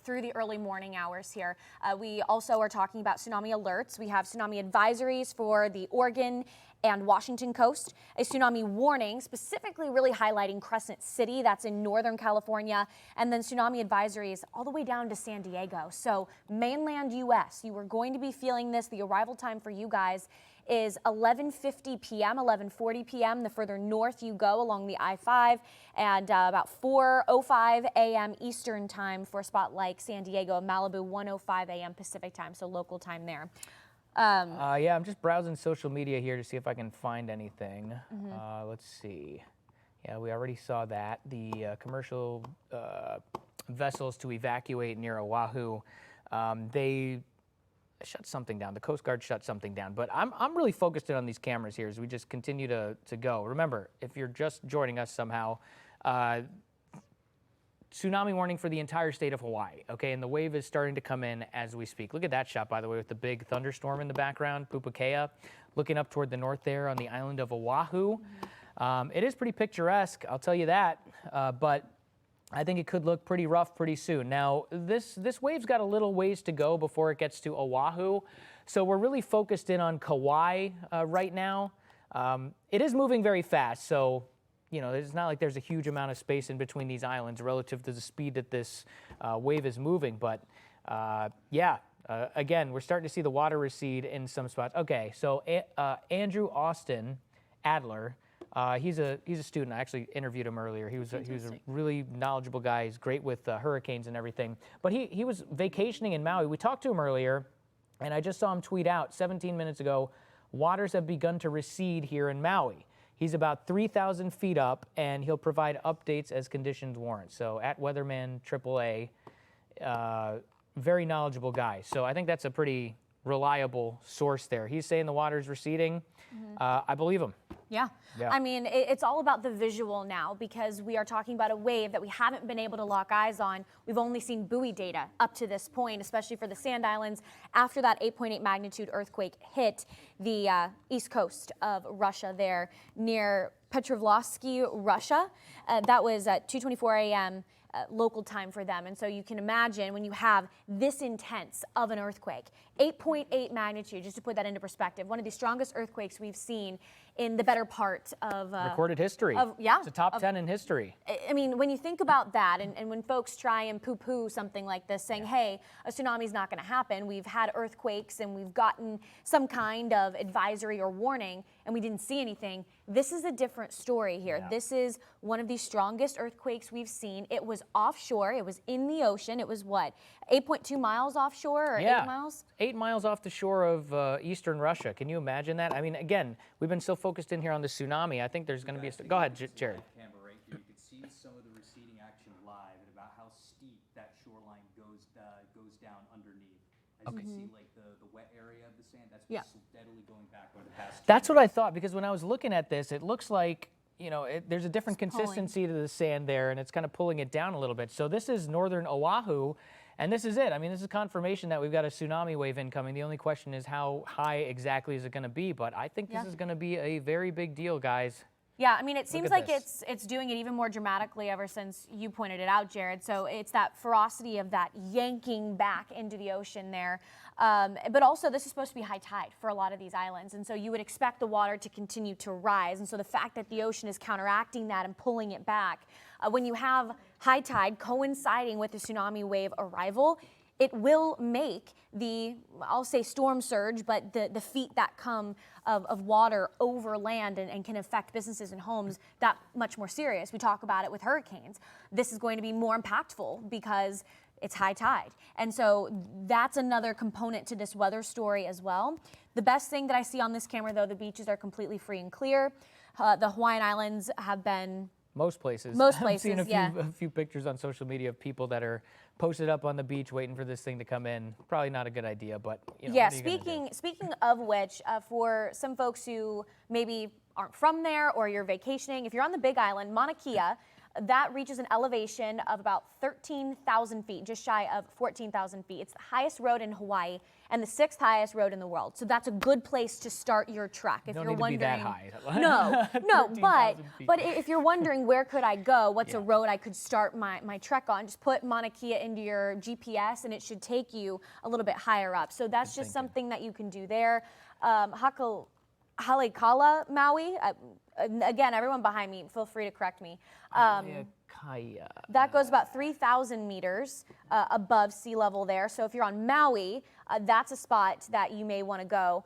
through the early morning hours here. We also are talking about tsunami alerts. We have tsunami advisories for the Oregon and Washington coast, a tsunami warning specifically really highlighting Crescent City, that's in Northern California, and then tsunami advisories all the way down to San Diego. So mainland U.S., you are going to be feeling this. The arrival time for you guys is 11:50 p.m., 11:40 p.m. The further north you go along the I-5, and about 4:05 a.m. Eastern time for a spot like San Diego, Malibu, 1:05 a.m. Pacific time, so local time there. Yeah, I'm just browsing social media here to see if I can find anything. Let's see. Yeah, we already saw that. The commercial vessels to evacuate near Oahu, they shut something down. The Coast Guard shut something down. But I'm really focused in on these cameras here as we just continue to go. Remember, if you're just joining us somehow, tsunami warning for the entire state of Hawaii, okay? And the wave is starting to come in as we speak. Look at that shot, by the way, with the big thunderstorm in the background, Pupukea, looking up toward the north there on the island of Oahu. It is pretty picturesque, I'll tell you that, but I think it could look pretty rough pretty soon. Now, this wave's got a little ways to go before it gets to Oahu, so we're really focused in on Kauai right now. It is moving very fast, so you know, it's not like there's a huge amount of space in between these islands relative to the speed that this wave is moving. But yeah, again, we're starting to see the water recede in some spots. Okay, so Andrew Austin Adler, he's a student. I actually interviewed him earlier. He was a really knowledgeable guy. He's great with hurricanes and everything. But he was vacationing in Maui. We talked to him earlier, and I just saw him tweet out 17 minutes ago, waters have begun to recede here in Maui. He's about 3,000 feet up, and he'll provide updates as conditions warrant. So at Weatherman AAA, very knowledgeable guy. So I think that's a pretty reliable source there. He's saying the water's receding. I believe him. Yeah. I mean, it's all about the visual now because we are talking about a wave that we haven't been able to lock eyes on. We've only seen buoy data up to this point, especially for the Sand Islands after that 8.8 magnitude earthquake hit the east coast of Russia there near Petrovsky, Russia. That was at 2:24 a.m. Local time for them. And so you can imagine when you have this intense of an earthquake, 8.8 magnitude, just to put that into perspective, one of the strongest earthquakes we've seen in the better part of recorded history. It's a top 10 in history. I mean, when you think about that, and when folks try and poo-poo something like this, saying, hey, a tsunami's not going to happen. We've had earthquakes and we've gotten some kind of advisory or warning, and we didn't see anything. This is a different story here. This is one of the strongest earthquakes we've seen. It was offshore. It was in the ocean. It was what, 8.2 miles offshore or 8 miles? 8 miles off the shore of eastern Russia. Can you imagine that? I mean, again, we've been so focused in here on the tsunami. I think there's going to be a... Go ahead, Jared. Camera right here. You can see some of the receding action live and about how steep that shoreline goes down underneath. As you can see, like the wet area of the sand, that's been steadily going back over the past... That's what I thought, because when I was looking at this, it looks like, you know, there's a different consistency to the sand there, and it's kind of pulling it down a little bit. So this is northern Oahu, and this is it. I mean, this is confirmation that we've got a tsunami wave incoming. The only question is how high exactly is it going to be, but I think this is going to be a very big deal, guys. Yeah, I mean, it seems like it's doing it even more dramatically ever since you pointed it out, Jared. So it's that ferocity of that yanking back into the ocean there. But also, this is supposed to be high tide for a lot of these islands. And so you would expect the water to continue to rise. And so the fact that the ocean is counteracting that and pulling it back, when you have high tide coinciding with the tsunami wave arrival, it will make the, I'll say storm surge, but the feet that come of water over land and can affect businesses and homes that much more serious. We talk about it with hurricanes. This is going to be more impactful because it's high tide. And so that's another component to this weather story as well. The best thing that I see on this camera, though, the beaches are completely free and clear. The Hawaiian Islands have been... Most places. I've seen a few pictures on social media of people that are posted up on the beach waiting for this thing to come in. Probably not a good idea, but you know, yeah. Speaking of which, for some folks who maybe aren't from there or you're vacationing, if you're on the Big Island, Mauna Kea, that reaches an elevation of about 13,000 feet, just shy of 14,000 feet. It's the highest road in Hawaii and the 6th highest road in the world. So that's a good place to start your trek. If Don't you're need wondering, to be that high. no, 13,000 feet. but if you're wondering where could I go, what's a road I could start my trek on, just put Mauna Kea into your GPS and it should take you a little bit higher up. So that's just something that you can do there. Halekala, Maui. Again, everyone behind me, feel free to correct me. That goes about 3,000 meters above sea level there. So if you're on Maui, that's a spot that you may want to go.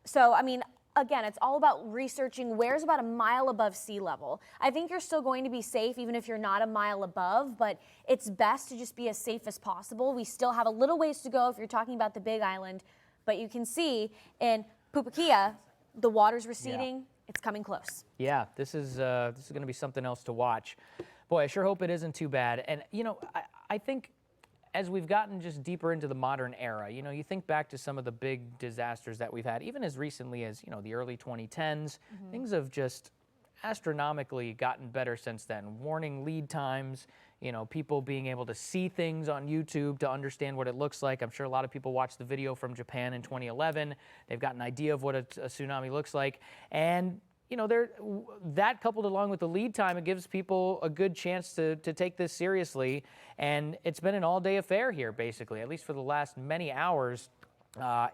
So, I mean, again, it's all about researching where's about a mile above sea level. I think you're still going to be safe even if you're not a mile above, but it's best to just be as safe as possible. We still have a little ways to go if you're talking about the Big Island, but you can see in Pupukia, the water's receding. It's coming close. Yeah, this is going to be something else to watch. Boy, I sure hope it isn't too bad. And, you know, I think as we've gotten just deeper into the modern era, you know, you think back to some of the big disasters that we've had, even as recently as, you know, the early 2010s, things have just astronomically gotten better since then. Warning lead times, you know, people being able to see things on YouTube to understand what it looks like. I'm sure a lot of people watched the video from Japan in 2011. They've got an idea of what a tsunami looks like. And, you know, that coupled along with the lead time, it gives people a good chance to take this seriously. And it's been an all-day affair here, basically, at least for the last many hours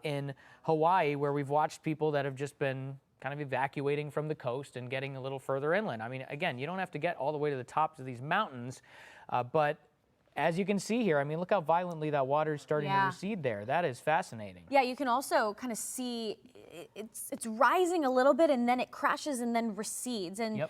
in Hawaii, where we've watched people that have just been kind of evacuating from the coast and getting a little further inland. I mean, again, you don't have to get all the way to the tops of these mountains, but as you can see here, I mean, look how violently that water is starting to recede there. That is fascinating. Yeah, you can also kind of see it's rising a little bit and then it crashes and then recedes. And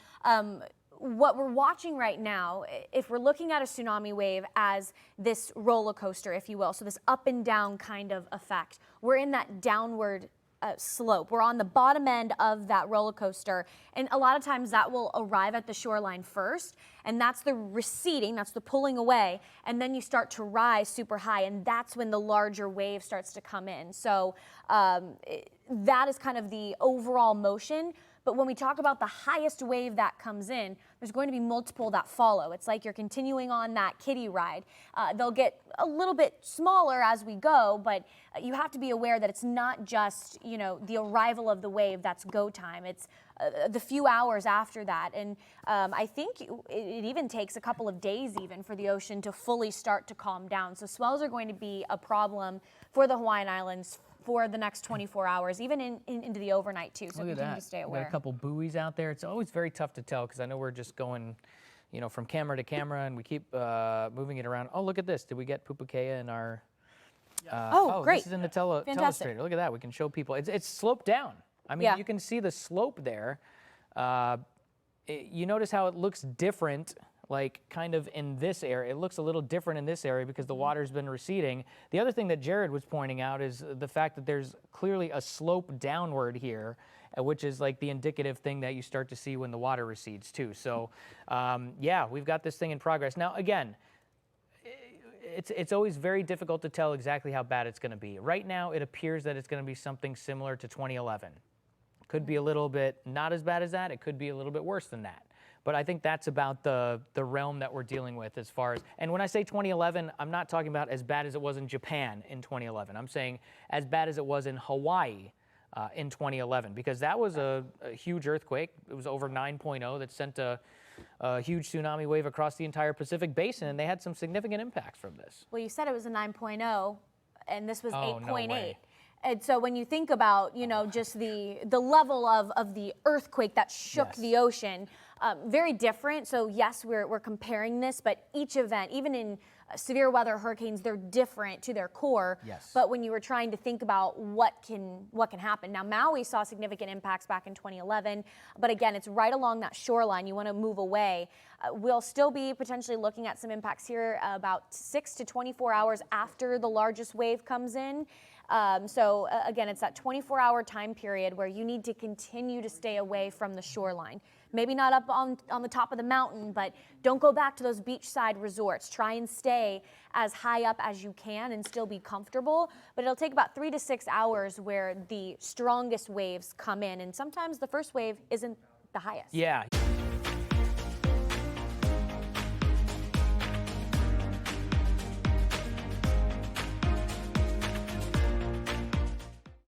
what we're watching right now, if we're looking at a tsunami wave as this roller coaster, if you will, so this up and down kind of effect, we're in that downward slope. We're on the bottom end of that roller coaster, and a lot of times that will arrive at the shoreline first, and that's the receding, that's the pulling away, and then you start to rise super high, and that's when the larger wave starts to come in. So that is kind of the overall motion. But when we talk about the highest wave that comes in, there's going to be multiple that follow. It's like you're continuing on that kiddie ride. They'll get a little bit smaller as we go, but you have to be aware that it's not just, you know, the arrival of the wave that's go time. It's the few hours after that. And I think it even takes a couple of days even for the ocean to fully start to calm down. So swells are going to be a problem for the Hawaiian Islands for the next 24 hours, even into the overnight too. So continue to stay aware. Got a couple buoys out there. It's always very tough to tell because I know we're just going, you know, from camera to camera, and we keep moving it around. Oh, look at this! Did we get Pupukia in our? Oh, great! This is in the telestrator. Look at that. We can show people. It's sloped down. I mean, you can see the slope there. You notice how it looks different. Like kind of in this area. It looks a little different in this area because the water's been receding. The other thing that Jared was pointing out is the fact that there's clearly a slope downward here, which is like the indicative thing that you start to see when the water recedes too. So yeah, we've got this thing in progress. Now again, it's always very difficult to tell exactly how bad it's going to be. Right now it appears that it's going to be something similar to 2011. Could be a little bit not as bad as that. It could be a little bit worse than that. But I think that's about the realm that we're dealing with as far as, and when I say 2011, I'm not talking about as bad as it was in Japan in 2011. I'm saying as bad as it was in Hawaii in 2011, because that was a huge earthquake. It was over 9.0 that sent a huge tsunami wave across the entire Pacific Basin, and they had some significant impacts from this. Well, you said it was a 9.0, and this was 8.8. No way. And so when you think about, you know, just the level of the earthquake that shook the ocean, very different. So yes, we're comparing this, but each event, even in severe weather hurricanes, they're different to their core. Yes. But when you were trying to think about what can happen. Now, Maui saw significant impacts back in 2011, but again, it's right along that shoreline. You want to move away. We'll still be potentially looking at some impacts here about 6 to 24 hours after the largest wave comes in. So again, it's that 24-hour time period where you need to continue to stay away from the shoreline. Maybe not up on the top of the mountain, but don't go back to those beachside resorts. Try and stay as high up as you can and still be comfortable. But it'll take about 3 to 6 hours where the strongest waves come in. And sometimes the first wave isn't the highest. Yeah.